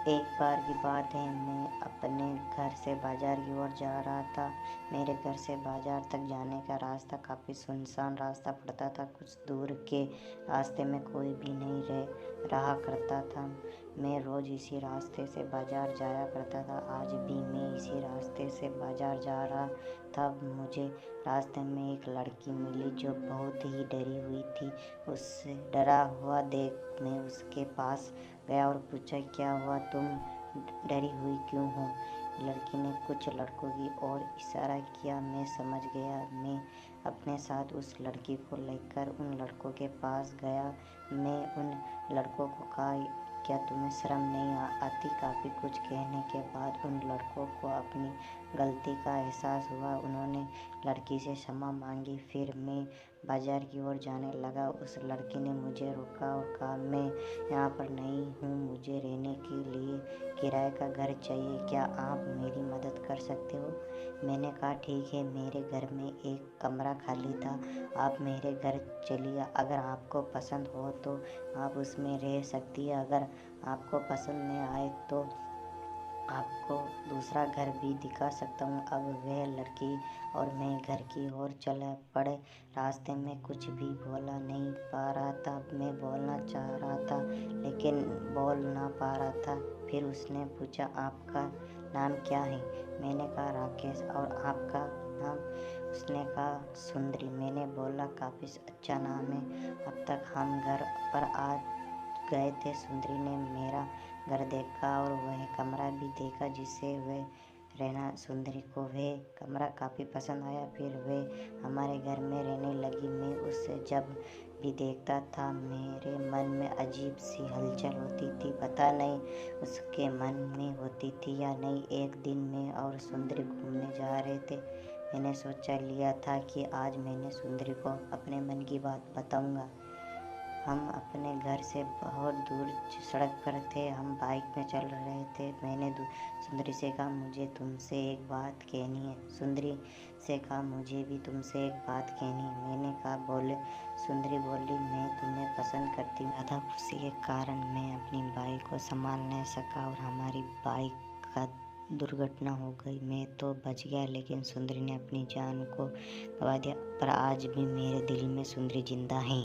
एक बार की बात है, मैं अपने घर से बाज़ार की ओर जा रहा था। मेरे घर से बाज़ार तक जाने का रास्ता काफ़ी सुनसान रास्ता पड़ता था। कुछ दूर के रास्ते में कोई भी नहीं रहा करता था। मैं रोज़ इसी रास्ते से बाज़ार जाया करता था। आज भी मैं इसी रास्ते से बाज़ार जा रहा था। मुझे रास्ते में एक लड़की मिली जो बहुत ही डरी हुई थी। उससे डरा हुआ देख मैं उसके पास गया और पूछा, क्या हुआ, तुम डरी हुई क्यों हो? लड़की ने कुछ लड़कों की ओर इशारा किया। मैं समझ गया। मैं अपने साथ उस लड़की को लेकर उन लड़कों के पास गया। मैं उन लड़कों को कहा, क्या तुम्हें शर्म नहीं आती? काफ़ी कुछ कहने के बाद उन लड़कों को अपनी गलती का एहसास हुआ। उन्होंने लड़की से क्षमा मांगी। फिर मैं बाज़ार की ओर जाने लगा। उस लड़की ने मुझे रोका और कहा, मैं यहाँ पर नहीं हूँ, मुझे रहने के लिए किराए का घर चाहिए, क्या आप मेरी मदद कर सकते हो? मैंने कहा, ठीक है, मेरे घर में एक कमरा खाली था, आप मेरे घर चलिए। अगर आपको पसंद हो तो आप उसमें रह सकती है, अगर आपको पसंद नहीं आए तो आपको दूसरा घर भी दिखा सकता हूँ। अब वह लड़की और मैं घर की ओर चल पड़े। रास्ते में कुछ भी बोला नहीं पा रहा था। मैं बोलना चाह रहा था लेकिन बोल ना पा रहा था। फिर उसने पूछा, आपका नाम क्या है? मैंने कहा, राकेश। और आपका नाम? उसने कहा, सुंदरी। मैंने बोला, काफ़ी अच्छा नाम है। अब तक हम घर पर आ गए थे। सुंदरी ने मेरा घर देखा और वह कमरा भी देखा जिसे वह रहना। सुंदरी को वह कमरा काफ़ी पसंद आया। फिर वह हमारे घर में रहने लगी। मैं उसे जब भी देखता था मेरे मन में अजीब सी हलचल होती थी। पता नहीं उसके मन में होती थी या नहीं। एक दिन मैं और सुंदरी घूमने जा रहे थे। मैंने सोचा लिया था कि आज मैंने सुंदरी को अपने मन की बात बताऊंगा। हम अपने घर से बहुत दूर सड़क पर थे। हम बाइक में चल रहे थे। मैंने सुंदरी से कहा, मुझे तुमसे एक बात कहनी है। सुंदरी से कहा, मुझे भी तुमसे एक बात कहनी है। मैंने कहा, बोले। सुंदरी बोली, मैं तुम्हें पसंद करती हूँ। ज़्यादा खुशी के कारण मैं अपनी बाइक को संभाल नहीं सका और हमारी बाइक का दुर्घटना हो गई। मैं तो बच गया लेकिन सुंदरी ने अपनी जान को गवा दिया। पर आज भी मेरे दिल में सुंदरी जिंदा है।